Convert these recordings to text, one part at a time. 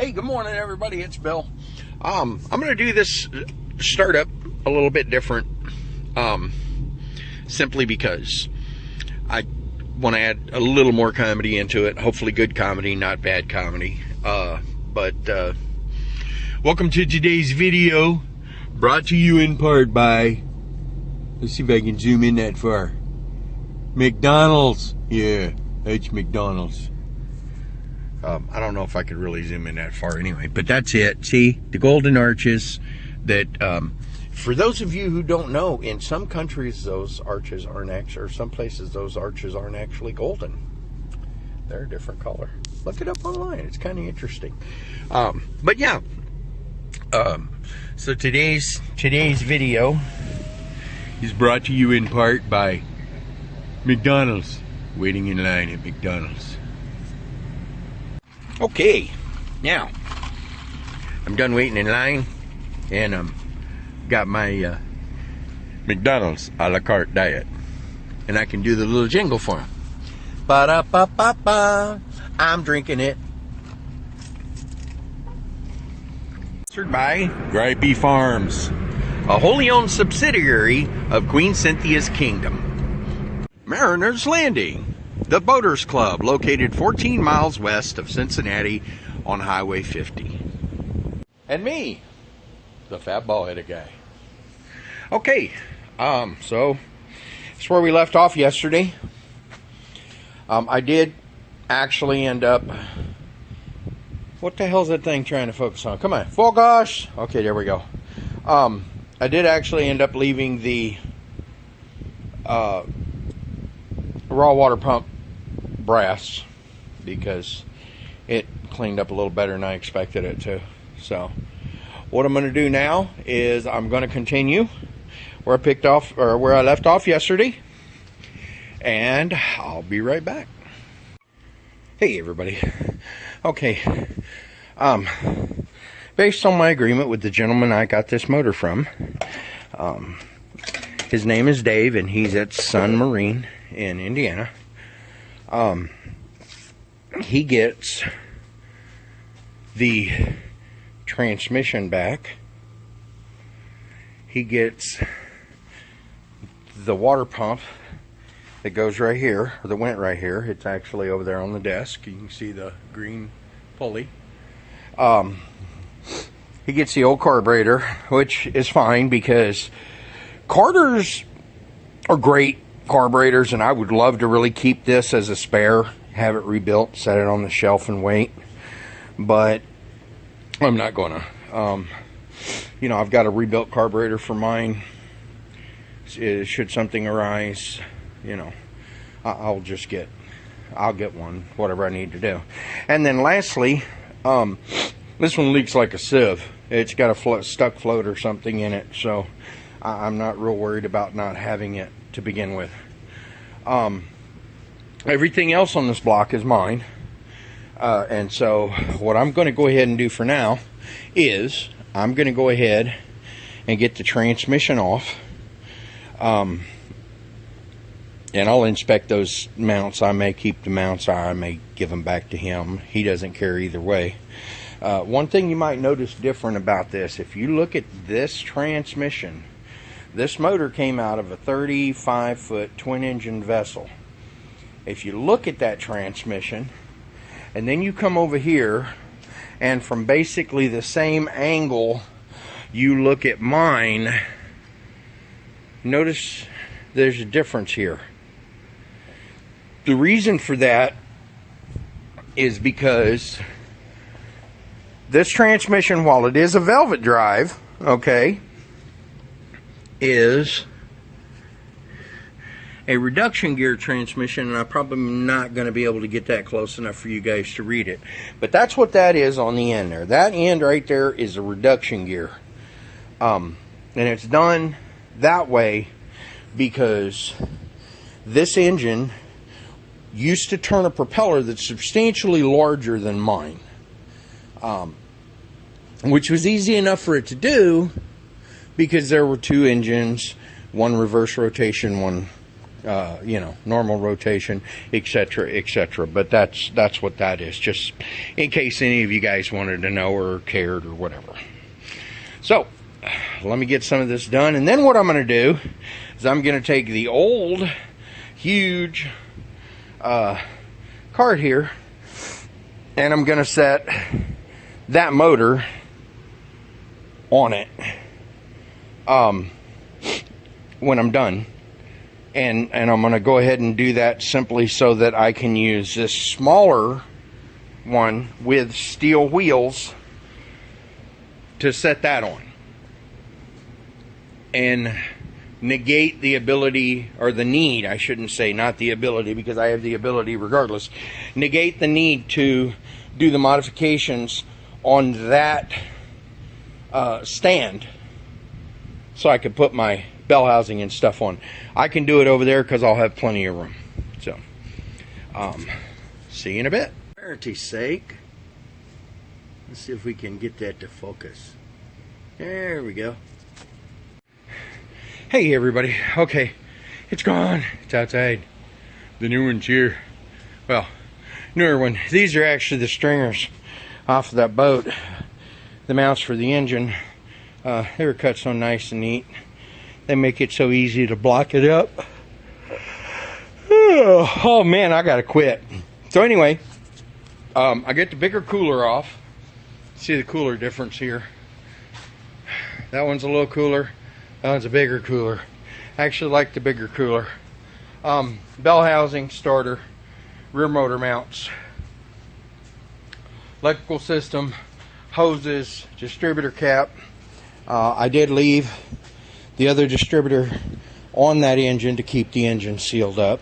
Hey, good morning, everybody. It's Bill. I'm going to do this startup a little bit different, simply because I want to add a little more comedy into it. Hopefully good comedy, not bad comedy. But welcome to today's video, brought to you in part by, let's see if I can zoom in that far, McDonald's. Yeah, that's McDonald's. I don't know if I could really zoom in that far anyway, but that's it. See, the golden arches that, for those of you who don't know, in some countries those arches aren't actually, or some places those arches aren't actually golden. They're a different color. Look it up online. It's kind of interesting. But yeah, so today's video is brought to you in part by McDonald's. Waiting in line at McDonald's. Okay, now I'm done waiting in line, and got my McDonald's a la carte diet, and I can do the little jingle for him. Ba-da-ba-ba-ba, I'm drinking it. Sponsored by Gripey Farms, a wholly owned subsidiary of Queen Cynthia's Kingdom. Mariners Landing, the Boaters Club, located 14 miles west of Cincinnati on Highway 50. And me, the fat ball-headed guy. Okay, so that's where we left off yesterday. I did actually end up... What the hell's that thing trying to focus on? Come on, focus! Okay, there we go. I did actually end up leaving the raw water pump brass because it cleaned up a little better than I expected it to. So what I'm going to do now is I'm going to continue where I left off yesterday, and I'll be right back. Hey everybody. Okay, based on my agreement with the gentleman I got this motor from, his name is Dave, and he's at Sun Marine in Indiana. He gets the transmission back. He gets the water pump that goes right here, or that went right here. It's actually over there on the desk. You can see the green pulley. He gets the old carburetor, which is fine because Carters are great carburetors, and I would love to really keep this as a spare, have it rebuilt, set it on the shelf and wait, but I'm not gonna. You know, I've got a rebuilt carburetor for mine. Should something arise, you know, I'll get one, whatever I need to do. And then lastly, this one leaks like a sieve. It's got a stuck float or something in it, so I'm not real worried about not having it to begin with. Everything else on this block is mine, and so what I'm going to go ahead and do for now is I'm going to go ahead and get the transmission off, and I'll inspect those mounts. I may keep the mounts, I may give them back to him. He doesn't care either way. One thing you might notice different about this, if you look at this transmission, this motor came out of a 35-foot twin-engine vessel. If you look at that transmission, and then you come over here, and from basically the same angle, you look at mine, notice there's a difference here. The reason for that is because this transmission, while it is a velvet drive, okay, is a reduction gear transmission, and I'm probably not going to be able to get that close enough for you guys to read it. But that's what that is on the end there. That end right there is a reduction gear. And it's done that way because this engine used to turn a propeller that's substantially larger than mine. Which was easy enough for it to do because there were two engines, one reverse rotation, one you know, normal rotation, etc., etc. But that's what that is, just in case any of you guys wanted to know or cared or whatever. So let me get some of this done, and then what I'm going to do is I'm going to take the old huge cart here, and I'm going to set that motor on it when I'm done, and I'm going to go ahead and do that simply so that I can use this smaller one with steel wheels to set that on and negate the ability, or the need, I shouldn't say, not the ability, because I have the ability regardless, negate the need to do the modifications on that stand so I could put my bell housing and stuff on. I can do it over there because I'll have plenty of room. So see you in a bit. For clarity's sake, let's see if we can get that to focus. There we go. Hey everybody, okay, it's gone, it's outside. The new one's here. Well, newer one. These are actually the stringers off of that boat, the mounts for the engine. They were cut so nice and neat. They make it so easy to block it up. Oh man, I gotta quit. So anyway, I get the bigger cooler off. See the cooler difference here. That one's a little cooler. That one's a bigger cooler. I actually like the bigger cooler. Bell housing, starter, rear motor mounts, electrical system, hoses, distributor cap. I did leave the other distributor on that engine to keep the engine sealed up.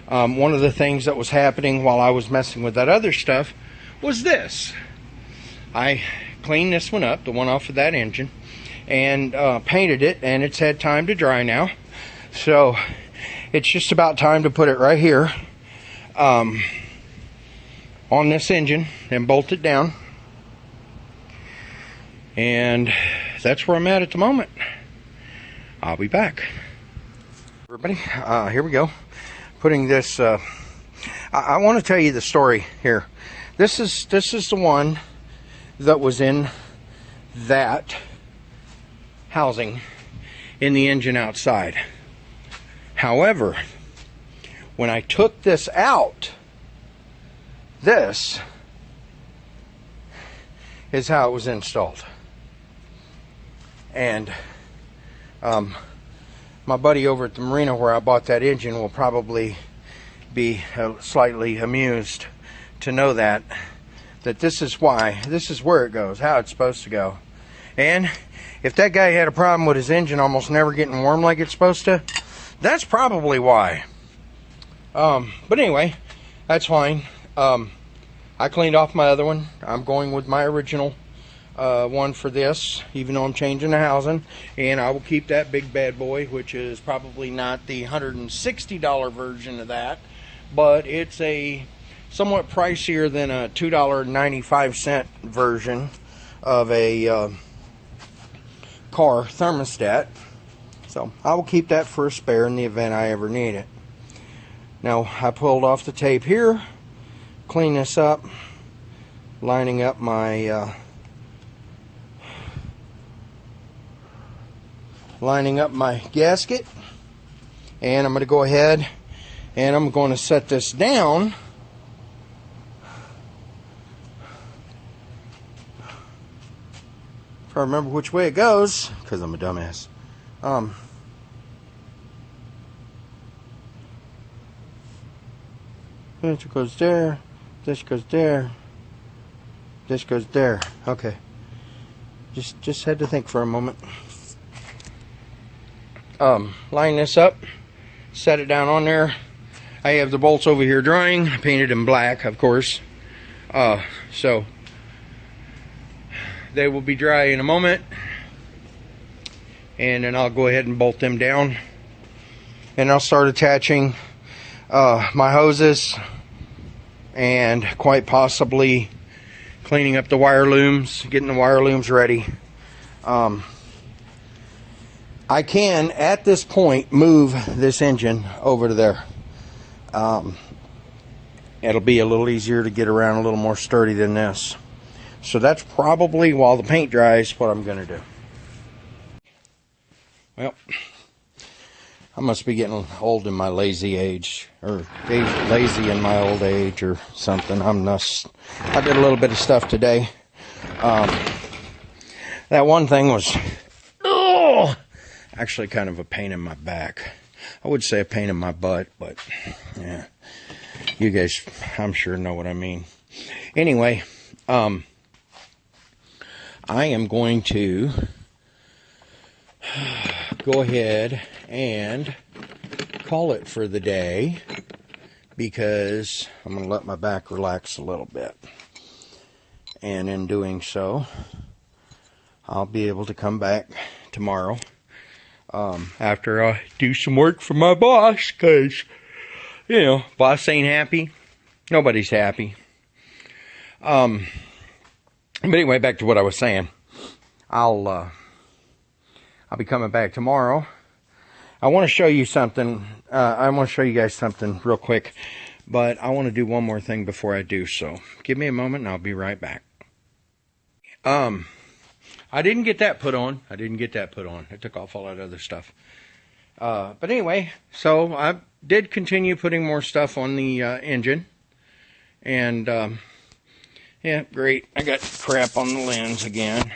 One of the things that was happening while I was messing with that other stuff was this. I cleaned this one up, the one off of that engine, and painted it, and it's had time to dry now. So it's just about time to put it right here on this engine and bolt it down. And that's where I'm at the moment. I'll be back. Everybody, here we go. Putting this, I want to tell you the story here. This is the one that was in that housing in the engine outside. However, when I took this out, this is how it was installed. And my buddy over at the marina where I bought that engine will probably be slightly amused to know that this is why, this is where it goes, how it's supposed to go. And if that guy had a problem with his engine almost never getting warm like it's supposed to, that's probably why. But anyway, that's fine. I cleaned off my other one. I'm going with my original one for this, even though I'm changing the housing. And I will keep that big bad boy, which is probably not the $160 version of that, but it's a somewhat pricier than a $2.95 version of a car thermostat. So I will keep that for a spare in the event I ever need it. Now I pulled off the tape here, clean this up, lining up my gasket, and I'm going to go ahead and I'm going to set this down if I remember which way it goes, because I'm a dumbass. This goes there, this goes there, this goes there. Okay. Just had to think for a moment. Line this up, set it down on there. I have the bolts over here drying, painted in black, of course. So they will be dry in a moment, and then I'll go ahead and bolt them down, and I'll start attaching my hoses, and quite possibly cleaning up the wire looms, getting the wire looms ready. I can, at this point, move this engine over to there. It'll be a little easier to get around, a little more sturdy than this. So that's probably, while the paint dries, what I'm going to do. Well, I must be getting old in my lazy age, or lazy in my old age or something. I did a little bit of stuff today. That one thing was actually kind of a pain in my back. I would say a pain in my butt, but yeah, you guys, I'm sure, know what I mean. Anyway, I am going to go ahead and call it for the day, because I'm going to let my back relax a little bit. And in doing so, I'll be able to come back tomorrow after I do some work for my boss, because, you know, boss ain't happy. Nobody's happy. But anyway, back to what I was saying. I'll be coming back tomorrow. I want to show you something. I want to show you guys something real quick, but I want to do one more thing before I do so. Give me a moment and I'll be right back. I didn't get that put on. I took off all that other stuff. But anyway, so I did continue putting more stuff on the engine. And, yeah, great. I got crap on the lens again.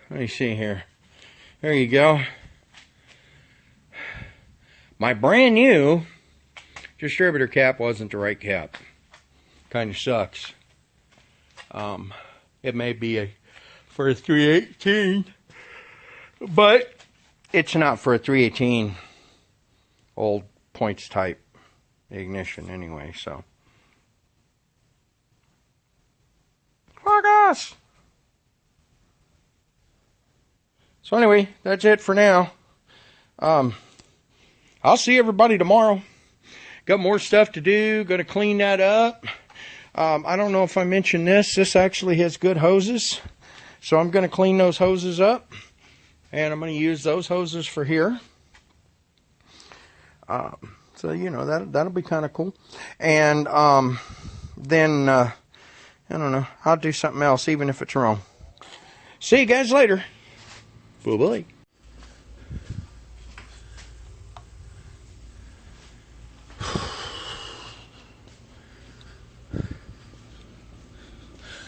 Let me see here. There you go. My brand new distributor cap wasn't the right cap. Kind of sucks. It may be for a 318, but it's not for a 318 old points type ignition anyway, so. Fuck us! So anyway, that's it for now. I'll see everybody tomorrow. Got more stuff to do. Gonna clean that up. I don't know if I mentioned this. This actually has good hoses. So I'm gonna clean those hoses up. And I'm gonna use those hoses for here. So, you know, that'll be kind of cool. And then, I don't know. I'll do something else, even if it's wrong. See you guys later. Bye-bye.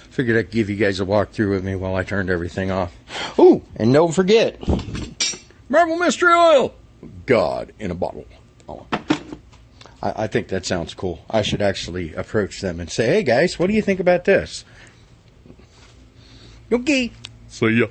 Figured I'd give you guys a walkthrough with me while I turned everything off. Ooh, and don't forget, Marvel Mystery Oil, God in a bottle. Oh, I think that sounds cool. I should actually approach them and say, hey guys, what do you think about this? Okay. See ya.